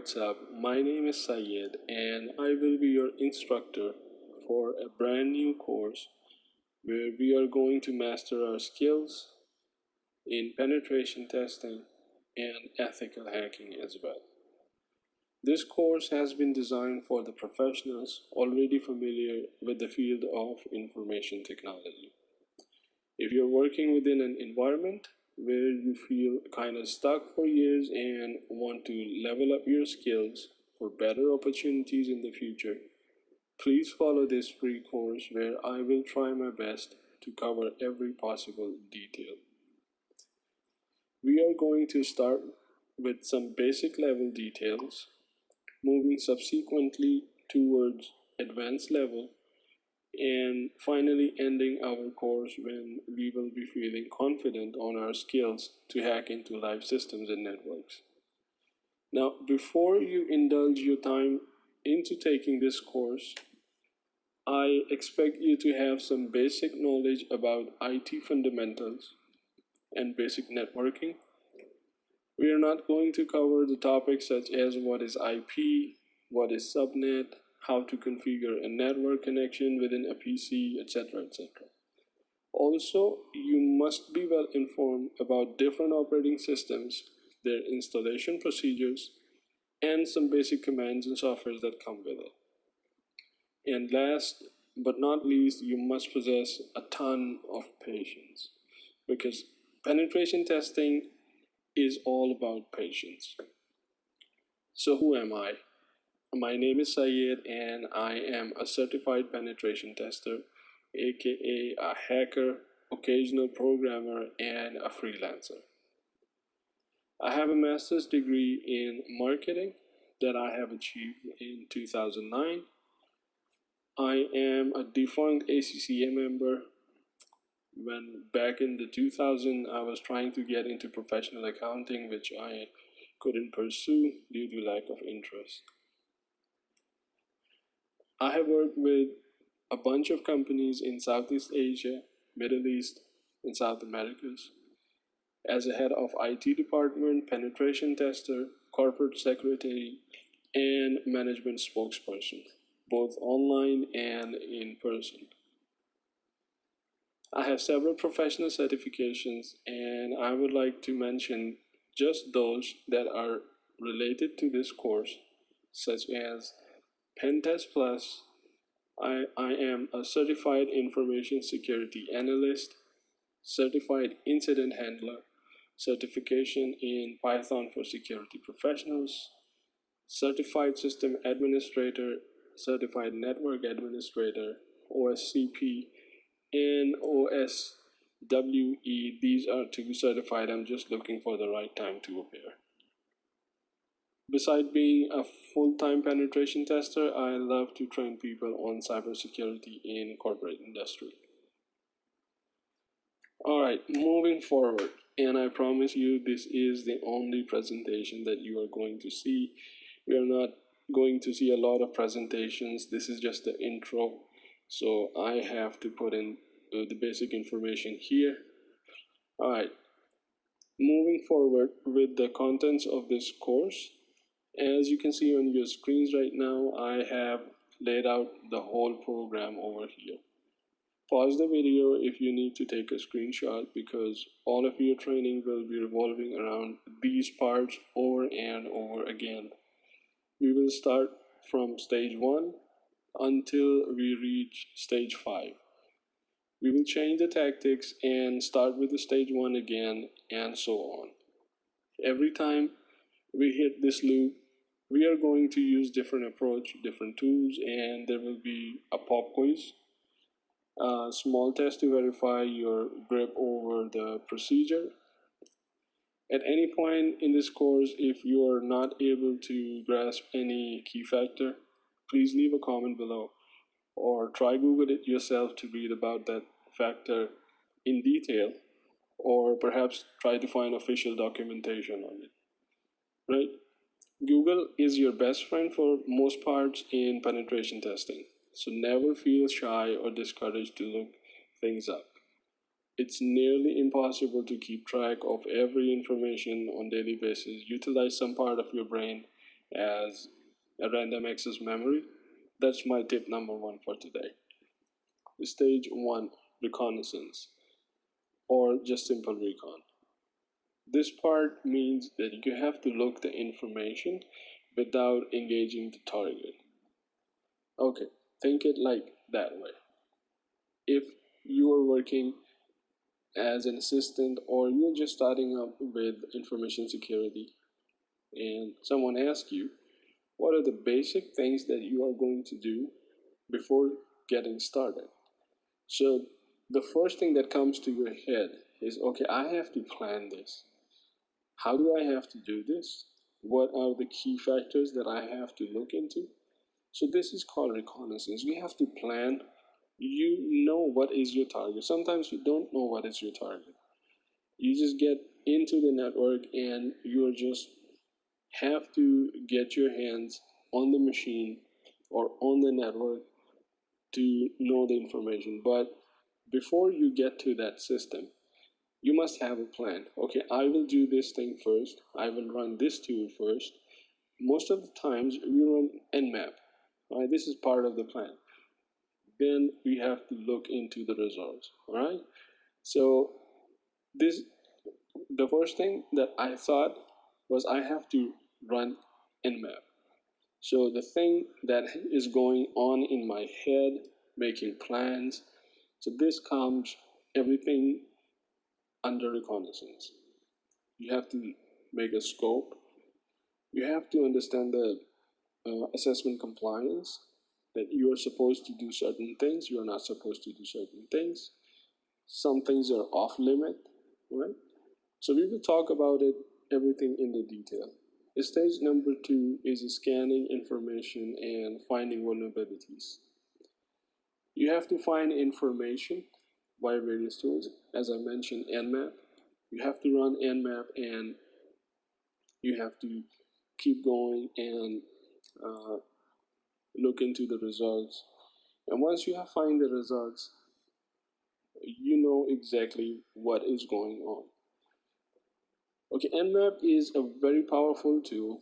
what's up? My name is Sayed, and I will be your instructor for a brand new course where we are going to master our skills in penetration testing and ethical hacking as well. This course has been designed for the professionals already familiar with the field of information technology. If you're working within an environment where you feel kind of stuck for years and want to level up your skills for better opportunities in the future, please follow this free course where I will try my best to cover every possible detail. We are going to start with some basic level details, moving subsequently towards advanced level, and finally ending our course when we will be feeling confident on our skills to hack into live systems and networks. Now, before you indulge your time into taking this course, I expect you to have some basic knowledge about IT fundamentals and basic networking. We are not going to cover the topics such as what is IP, what is subnet, how to configure a network connection within a PC, etc. etc. Also, you must be well informed about different operating systems, their installation procedures, and some basic commands and softwares that come with it. And last but not least, you must possess a ton of patience because penetration testing is all about patience. So, who am I? My name is Sayed, and I am a certified penetration tester, aka a hacker, occasional programmer, and a freelancer. I have a master's degree in marketing that I have achieved in 2009. I am a defunct ACCA member. When back in the 2000, I was trying to get into professional accounting, which I couldn't pursue due to lack of interest. I have worked with a bunch of companies in Southeast Asia, Middle East, and South Americas as a head of IT department, penetration tester, corporate secretary, and management spokesperson, both online and in person. I have several professional certifications, and I would like to mention just those that are related to this course, such as Pentest Plus. I am a certified information security analyst, certified incident handler, certification in Python for security professionals, certified system administrator, certified network administrator, OSCP, and OSWE. These are two certified. I'm just looking for the right time to appear. Besides being a full-time penetration tester, I love to train people on cybersecurity in corporate industry. All right, moving forward, and I promise you this is the only presentation that you are going to see. We are not going to see a lot of presentations. This is just the intro, so I have to put in the basic information here. All right, moving forward with the contents of this course. As you can see on your screens right now, I have laid out the whole program over here. Pause the video if you need to take a screenshot because all of your training will be revolving around these parts over and over again. We will start from stage 1 until we reach stage 5. We will change the tactics and start with the stage 1 again and so on. Every time we hit this loop, we are going to use different approach, different tools, and there will be a pop quiz, a small test to verify your grip over the procedure. At any point in this course, if you are not able to grasp any key factor, please leave a comment below or try Google it yourself to read about that factor in detail, or perhaps try to find official documentation on it. Right? Google is your best friend for most parts in penetration testing, so never feel shy or discouraged to look things up. It's nearly impossible to keep track of every information on daily basis. Utilize some part of your brain as a random access memory. That's my tip number one for today. Stage one, reconnaissance, or just simple recon. This part means that you have to look the information without engaging the target. Okay, think it like that way. If you are working as an assistant or you're just starting up with information security and someone asks you, what are the basic things that you are going to do before getting started? So the first thing that comes to your head is, okay, I have to plan this. How do I have to do this? What are the key factors that I have to look into? So this is called reconnaissance. You have to plan. You know what is your target. Sometimes you don't know what is your target. You just get into the network and you're just have to get your hands on the machine or on the network to know the information. But before you get to that system, you must have a plan. Okay, I will do this thing first. I will run this tool first. Most of the times we run nmap. Right, this is part of the plan. Then we have to look into the results. All right. So this the first thing that I thought was I have to run nmap. So the thing that is going on in my head, making plans. So this comes everything under reconnaissance. You have to make a scope. You have to understand the assessment compliance, that you are supposed to do certain things, you are not supposed to do certain things. Some things are off limit, right? So we will talk about it, everything in the detail. Stage number two is scanning information and finding vulnerabilities. You have to find information by various tools. As I mentioned, nmap. You have to run nmap and you have to keep going and uh, look into the results. And once you have find the results, you know exactly what is going on. Okay, nmap is a very powerful tool.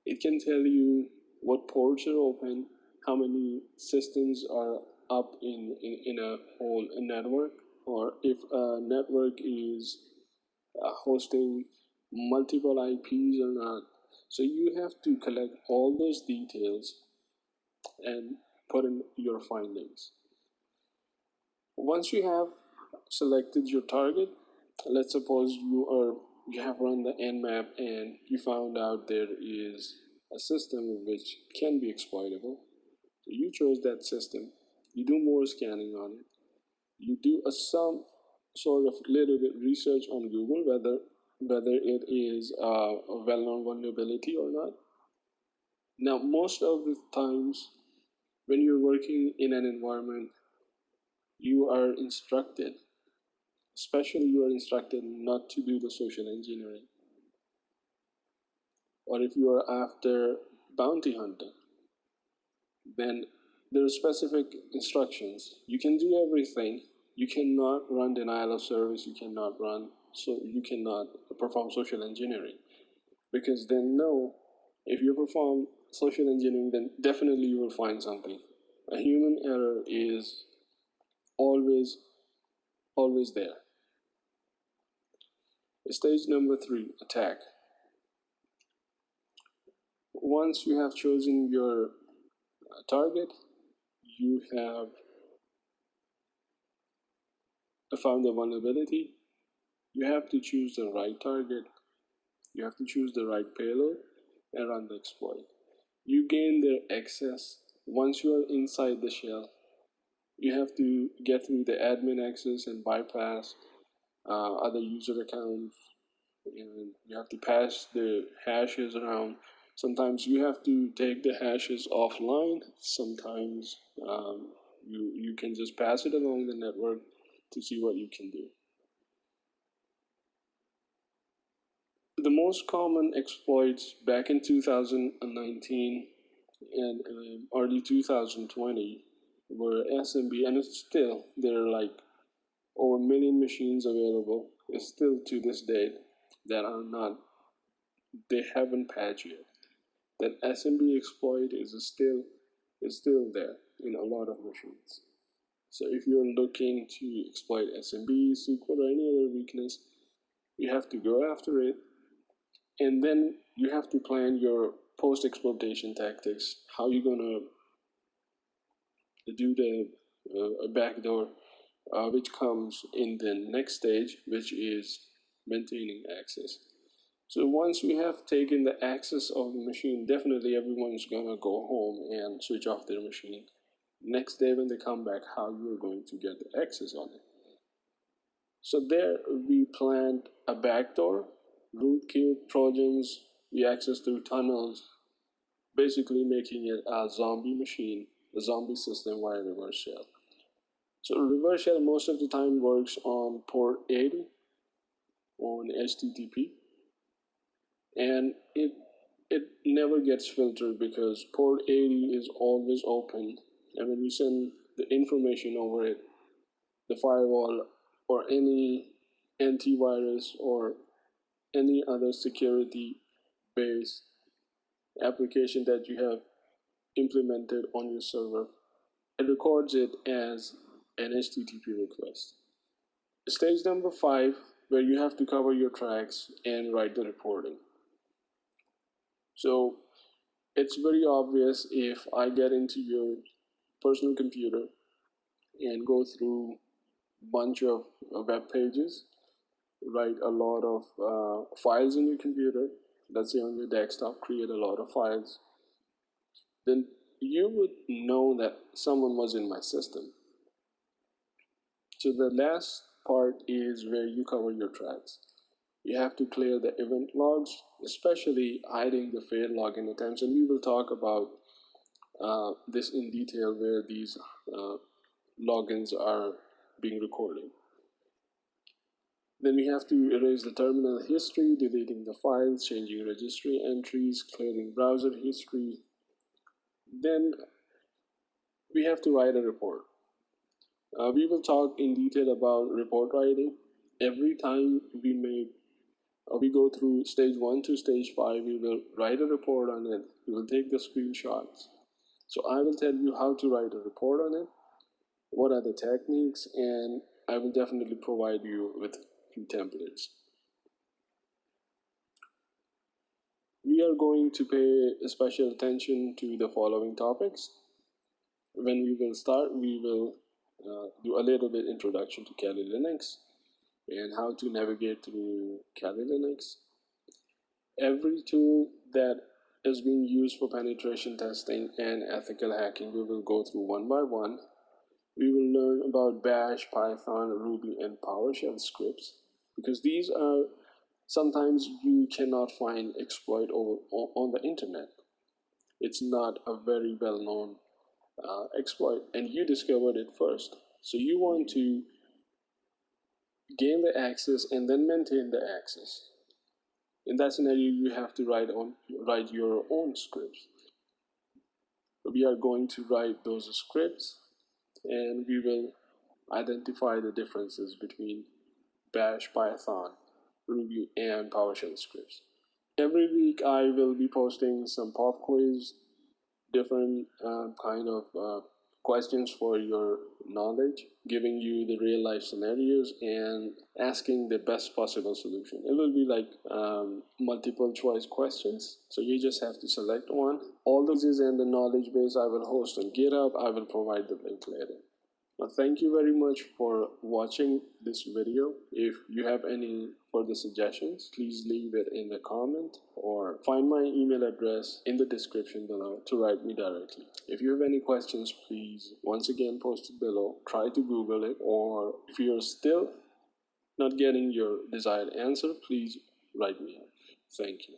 It can tell you what ports are open, how many systems are up in a whole network, or if a network is hosting multiple IPs or not. So you have to collect all those details and put in your findings. Once you have selected your target, let's suppose you have run the nmap and you found out there is a system which can be exploitable. So you chose that system. You do more scanning on it. You do some sort of little bit research on Google whether it is a well-known vulnerability or not. Now, most of the times when you're working in an environment, you are instructed, especially you are instructed not to do the social engineering. Or if you are after bounty hunting, then there are specific instructions. You can do everything. You cannot run denial of service. You cannot perform social engineering, because they know if you perform social engineering, then definitely you will find something. A human error is always always there. Stage number three, attack. Once you have chosen your target, you have found the vulnerability, you have to choose the right target, you have to choose the right payload, and run the exploit. You gain their access once you are inside the shell. You have to get through the admin access and bypass other user accounts, and you have to pass the hashes around. Sometimes you have to take the hashes offline. Sometimes you can just pass it along the network to see what you can do. The most common exploits back in 2019 and early 2020 were SMB, and it's still there are like over a million machines available. It's still to this day that are not, they haven't patched yet. that SMB exploit is still there in a lot of machines. So if you're looking to exploit SMB, SQL, or any other weakness, you have to go after it, and then you have to plan your post-exploitation tactics. How you're gonna do the backdoor, which comes in the next stage, which is maintaining access. So once we have taken the access of the machine, definitely everyone's gonna go home and switch off their machine. Next day when they come back, how you're going to get the access on it. So there we planned a backdoor, rootkit, trojans, we access through tunnels, basically making it a zombie machine, a zombie system via reverse shell. So reverse shell most of the time works on port 80 on HTTP, and it never gets filtered because port 80 is always open, and when you send the information over it, the firewall or any antivirus or any other security based application that you have implemented on your server, it records it as an HTTP request. Stage number 5, where you have to cover your tracks and write the reporting. So it's very obvious if I get into your personal computer and go through a bunch of web pages, write a lot of files in your computer, let's say on your desktop, create a lot of files, then you would know that someone was in my system. So the last part is where you cover your tracks. You have to clear the event logs, especially hiding the failed login attempts, and we will talk about this in detail where these logins are being recorded. Then we have to erase the terminal history, deleting the files, changing registry entries, clearing browser history. Then we have to write a report. We will talk in detail about report writing. Every time we go through stage 1 to stage 5, we will write a report on it. We will take the screenshots. So I will tell you how to write a report on it, what are the techniques, and I will definitely provide you with few templates. We are going to pay special attention to the following topics. When we will start, we will do a little bit introduction to Kali Linux and how to navigate through Kali Linux. Every tool that is being used for penetration testing and ethical hacking, we will go through one by one. We will learn about Bash, Python, Ruby, and PowerShell scripts, because these are sometimes you cannot find exploit on the internet. It's not a very well-known exploit, and you discovered it first. So you want to gain the access and then maintain the access. In that scenario, you have to write your own scripts. We are going to write those scripts, and we will identify the differences between Bash, Python, Ruby, and PowerShell scripts. Every week I will be posting some pop quiz, different kind of questions for your knowledge, giving you the real life scenarios and asking the best possible solution. It will be like multiple choice questions, so you just have to select one. All those is in the knowledge base I will host on GitHub. I will provide the link later. Now, thank you very much for watching this video. If you have any further suggestions, please leave it in the comment or find my email address in the description below to write me directly. If you have any questions, please once again post it below. Try to Google it, or if you're still not getting your desired answer, please write me. Thank you.